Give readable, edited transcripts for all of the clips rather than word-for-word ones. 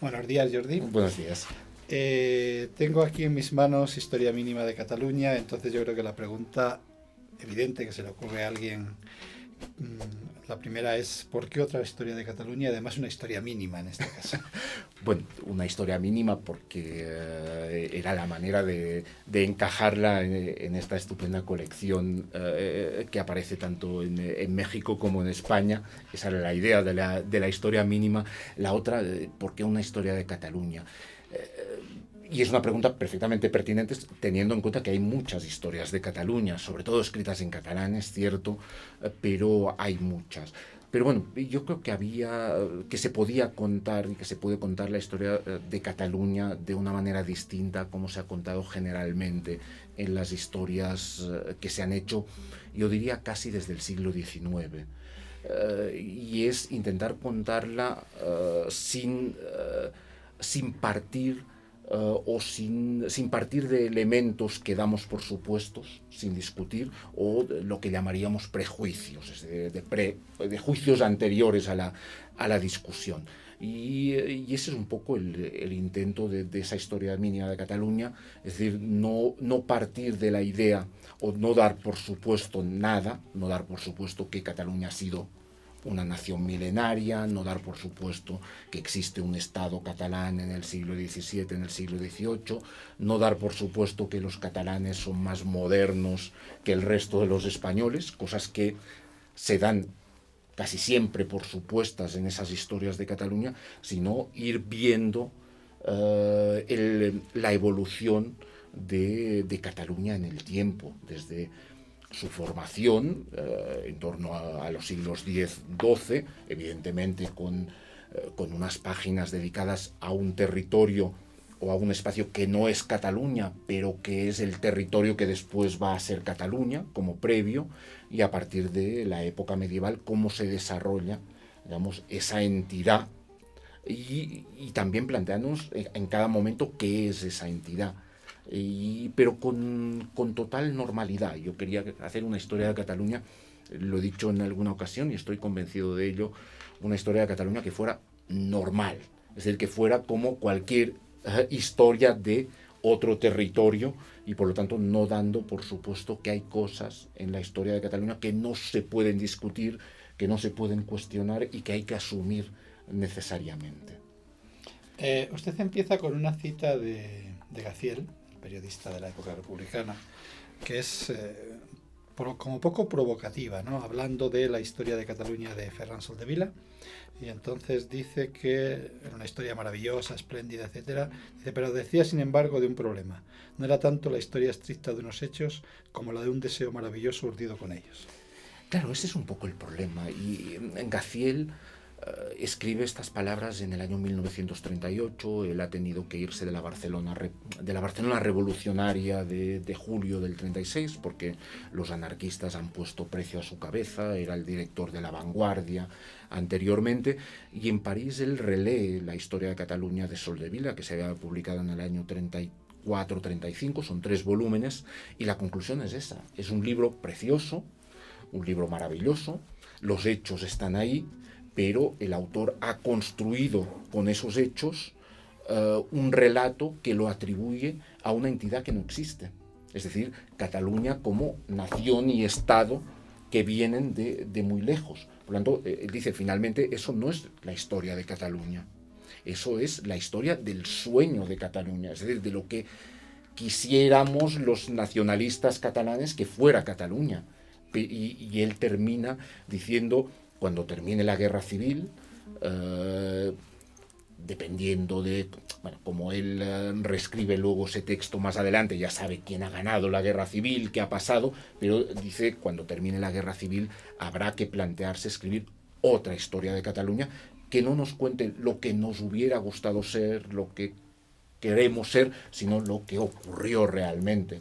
Buenos días, Jordi. Buenos días. Tengo aquí en mis manos Historia Mínima de Cataluña, entonces yo creo que la pregunta evidente que se le ocurre a alguien, la primera es ¿por qué otra historia de Cataluña? Además una historia mínima en este caso. Bueno, una historia mínima porque era la manera de encajarla en esta estupenda colección que aparece tanto en México como en España. Esa era la idea de la historia mínima. La otra, ¿por qué una historia de Cataluña? Y es una pregunta perfectamente pertinente teniendo en cuenta que hay muchas historias de Cataluña, sobre todo escritas en catalán, es cierto, pero hay muchas. Pero bueno, yo creo que se podía contar y que se puede contar la historia de Cataluña de una manera distinta como se ha contado generalmente en las historias que se han hecho, yo diría casi desde el siglo XIX. Y es intentar contarla sin partir sin partir de elementos que damos por supuestos, sin discutir, o lo que llamaríamos prejuicios, de juicios anteriores a la discusión. Y ese es un poco el intento de esa historia mínima de Cataluña, es decir, no partir de la idea o no dar por supuesto nada, no dar por supuesto que Cataluña ha sido una nación milenaria, no dar por supuesto que existe un Estado catalán en el siglo XVII, en el siglo XVIII, no dar por supuesto que los catalanes son más modernos que el resto de los españoles, cosas que se dan casi siempre por supuestas en esas historias de Cataluña, sino ir viendo la evolución de Cataluña en el tiempo, desde su formación en torno a los siglos X-XII, evidentemente con unas páginas dedicadas a un territorio o a un espacio que no es Cataluña, pero que es el territorio que después va a ser Cataluña como previo, y a partir de la época medieval cómo se desarrolla, digamos, esa entidad y también plantearnos en cada momento qué es esa entidad. Pero con total normalidad. Yo quería hacer una historia de Cataluña, lo he dicho en alguna ocasión y estoy convencido de ello, una historia de Cataluña que fuera normal, es decir, que fuera como cualquier historia de otro territorio, y por lo tanto no dando por supuesto que hay cosas en la historia de Cataluña que no se pueden discutir, que no se pueden cuestionar y que hay que asumir necesariamente. Usted empieza con una cita de Gaziel, el periodista de la época republicana, que es como poco provocativa, ¿no? Hablando de la historia de Cataluña de Ferran Soldevila, y entonces dice que era una historia maravillosa, espléndida, etcétera. Dice, pero decía sin embargo de un problema. No era tanto la historia estricta de unos hechos como la de un deseo maravilloso urdido con ellos. Claro, ese es un poco el problema. Y Gaziel escribe estas palabras en el año 1938. Él ha tenido que irse de la Barcelona revolucionaria de julio del 36 porque los anarquistas han puesto precio a su cabeza. Era el director de La Vanguardia anteriormente, y en París él relee la historia de Cataluña de Soldevila, que se había publicado en el año 34-35, son 3 volúmenes, y la conclusión es esa. Es un libro precioso, un libro maravilloso, los hechos están ahí, pero el autor ha construido con esos hechos un relato que lo atribuye a una entidad que no existe. Es decir, Cataluña como nación y Estado que vienen de muy lejos. Por lo tanto, él dice, finalmente, eso no es la historia de Cataluña. Eso es la historia del sueño de Cataluña, es decir, de lo que quisiéramos los nacionalistas catalanes que fuera Cataluña. Y él termina diciendo, cuando termine la guerra civil, dependiendo de, bueno, como él reescribe luego ese texto más adelante, ya sabe quién ha ganado la guerra civil, qué ha pasado, pero dice, cuando termine la guerra civil habrá que plantearse escribir otra historia de Cataluña que no nos cuente lo que nos hubiera gustado ser, lo que queremos ser, sino lo que ocurrió realmente,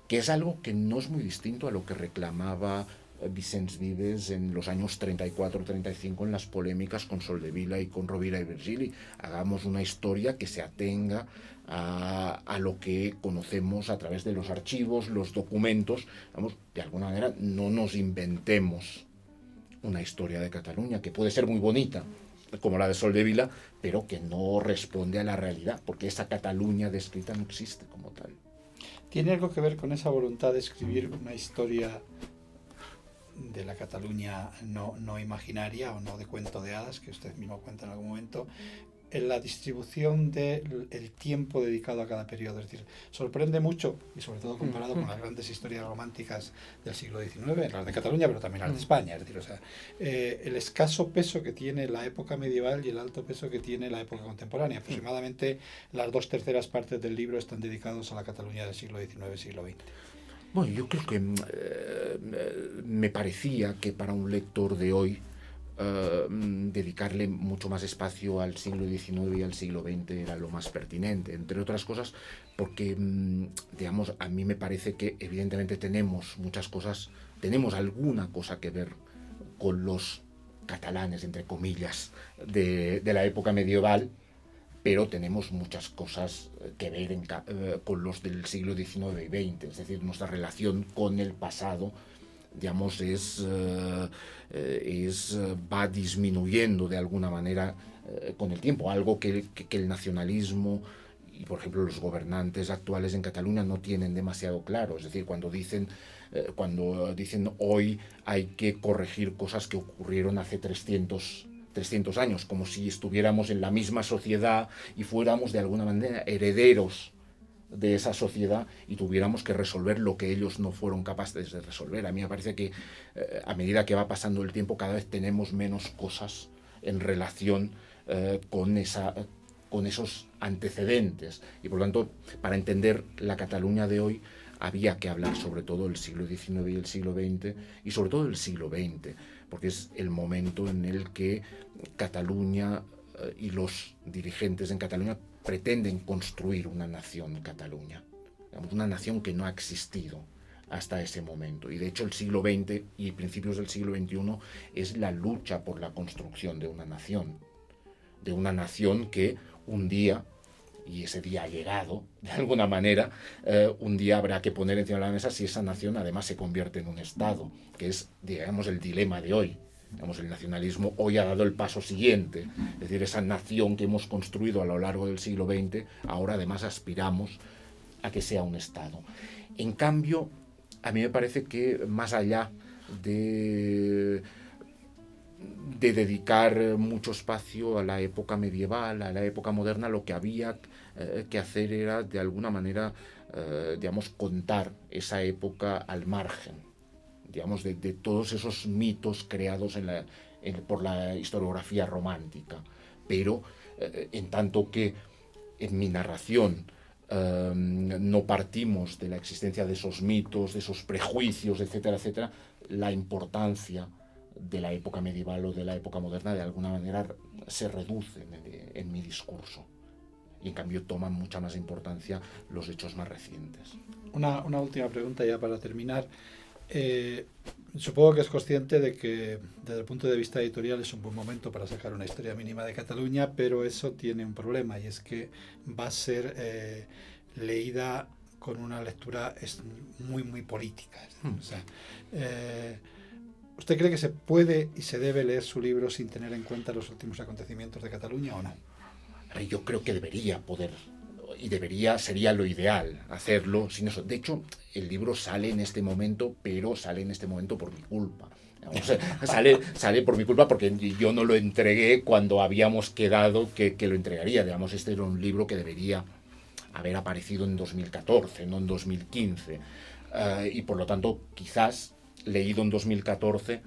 que es algo que no es muy distinto a lo que reclamaba Vicens Vives en los años 34-35 en las polémicas con Soldevila y con Rovira y Virgili. Hagamos una historia que se atenga a lo que conocemos a través de los archivos, los documentos. Vamos, de alguna manera no nos inventemos una historia de Cataluña, que puede ser muy bonita, como la de Soldevila, pero que no responde a la realidad, porque esa Cataluña descrita no existe como tal. ¿Tiene algo que ver con esa voluntad de escribir una historia de la Cataluña no imaginaria o no de cuento de hadas, que usted mismo cuenta en algún momento, en la distribución del tiempo dedicado a cada periodo? Es decir, sorprende mucho, y sobre todo comparado con las grandes historias románticas del siglo XIX, las de Cataluña, pero también las de España. Es decir, o sea, el escaso peso que tiene la época medieval y el alto peso que tiene la época contemporánea. Aproximadamente las 2/3 partes del libro están dedicados a la Cataluña del siglo XIX, siglo XX. Bueno, yo creo que me parecía que para un lector de hoy dedicarle mucho más espacio al siglo XIX y al siglo XX era lo más pertinente, entre otras cosas porque, digamos, a mí me parece que evidentemente tenemos muchas cosas, tenemos alguna cosa que ver con los catalanes, entre comillas, de la época medieval, pero tenemos muchas cosas que ver con los del siglo XIX y XX, es decir, nuestra relación con el pasado, digamos, va disminuyendo de alguna manera con el tiempo, algo que el nacionalismo y, por ejemplo, los gobernantes actuales en Cataluña no tienen demasiado claro. Es decir, cuando dicen hoy hay que corregir cosas que ocurrieron hace 300 años, como si estuviéramos en la misma sociedad y fuéramos de alguna manera herederos de esa sociedad y tuviéramos que resolver lo que ellos no fueron capaces de resolver. A mí me parece que a medida que va pasando el tiempo cada vez tenemos menos cosas en relación con esos antecedentes, y por lo tanto para entender la Cataluña de hoy había que hablar sobre todo del siglo XIX y el siglo XX, y sobre todo del siglo XX, porque es el momento en el que Cataluña y los dirigentes en Cataluña pretenden construir una nación Cataluña, una nación que no ha existido hasta ese momento. Y de hecho el siglo XX y principios del siglo XXI es la lucha por la construcción de una nación que un día, y ese día ha llegado de alguna manera, un día habrá que poner encima de la mesa si esa nación además se convierte en un Estado, que es, digamos, el dilema de hoy. Digamos, el nacionalismo hoy ha dado el paso siguiente, es decir, esa nación que hemos construido a lo largo del siglo XX, ahora además aspiramos a que sea un Estado. En cambio, a mí me parece que más allá de dedicar mucho espacio a la época medieval, a la época moderna, lo que había que hacer era de alguna manera, digamos, contar esa época al margen, digamos, de todos esos mitos creados por la historiografía romántica. Pero en tanto que en mi narración no partimos de la existencia de esos mitos, de esos prejuicios, etcétera, etcétera, la importancia de la época medieval o de la época moderna de alguna manera se reduce en mi discurso, y en cambio toman mucha más importancia los hechos más recientes. Una última pregunta ya para terminar. Supongo que es consciente de que desde el punto de vista editorial es un buen momento para sacar una historia mínima de Cataluña, pero eso tiene un problema, y es que va a ser leída con una lectura muy, muy política. O sea, ¿usted cree que se puede y se debe leer su libro sin tener en cuenta los últimos acontecimientos de Cataluña o no? Yo creo que debería poder, y sería lo ideal hacerlo sin eso. De hecho, el libro sale en este momento, pero sale en este momento por mi culpa. Sale por mi culpa porque yo no lo entregué cuando habíamos quedado que lo entregaría. Digamos, este era un libro que debería haber aparecido en 2014, no en 2015. Y por lo tanto, quizás leído en 2014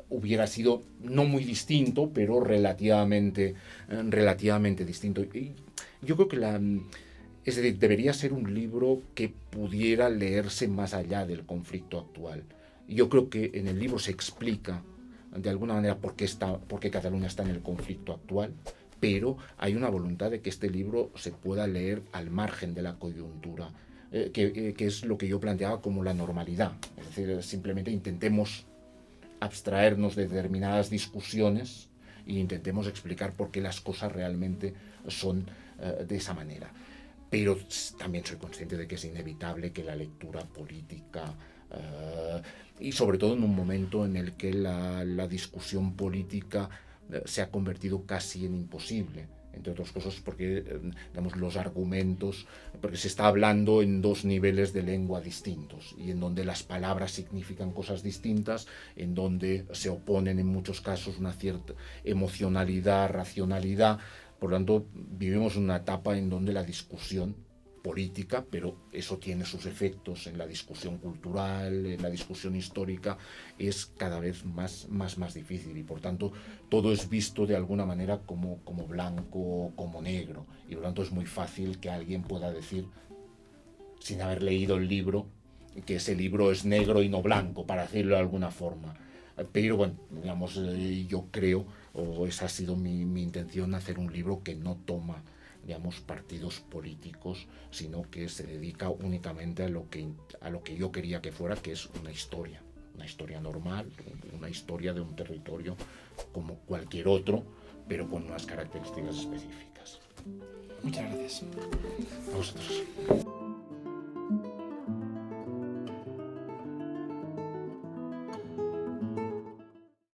hubiera sido no muy distinto, pero relativamente distinto. Y yo creo que es decir, debería ser un libro que pudiera leerse más allá del conflicto actual. Yo creo que en el libro se explica de alguna manera por qué Cataluña está en el conflicto actual, pero hay una voluntad de que este libro se pueda leer al margen de la coyuntura, que es lo que yo planteaba como la normalidad. Es decir, simplemente intentemos abstraernos de determinadas discusiones e intentemos explicar por qué las cosas realmente son de esa manera. Pero también soy consciente de que es inevitable que la lectura política, y sobre todo en un momento en el que la discusión política se ha convertido casi en imposible, entre otras cosas porque digamos, los argumentos, porque se está hablando en dos niveles de lengua distintos y en donde las palabras significan cosas distintas, en donde se oponen en muchos casos una cierta emocionalidad, racionalidad. Por lo tanto, vivimos una etapa en donde la discusión política, pero eso tiene sus efectos en la discusión cultural, en la discusión histórica, es cada vez más difícil y por tanto todo es visto de alguna manera como blanco, como negro y por lo tanto es muy fácil que alguien pueda decir, sin haber leído el libro, que ese libro es negro y no blanco, para decirlo de alguna forma. Pero bueno, digamos, yo creo, o esa ha sido mi intención, hacer un libro que no toma, digamos, partidos políticos, sino que se dedica únicamente a lo que yo quería que fuera, que es una historia normal, una historia de un territorio como cualquier otro, pero con unas características específicas. Muchas gracias. A vosotros.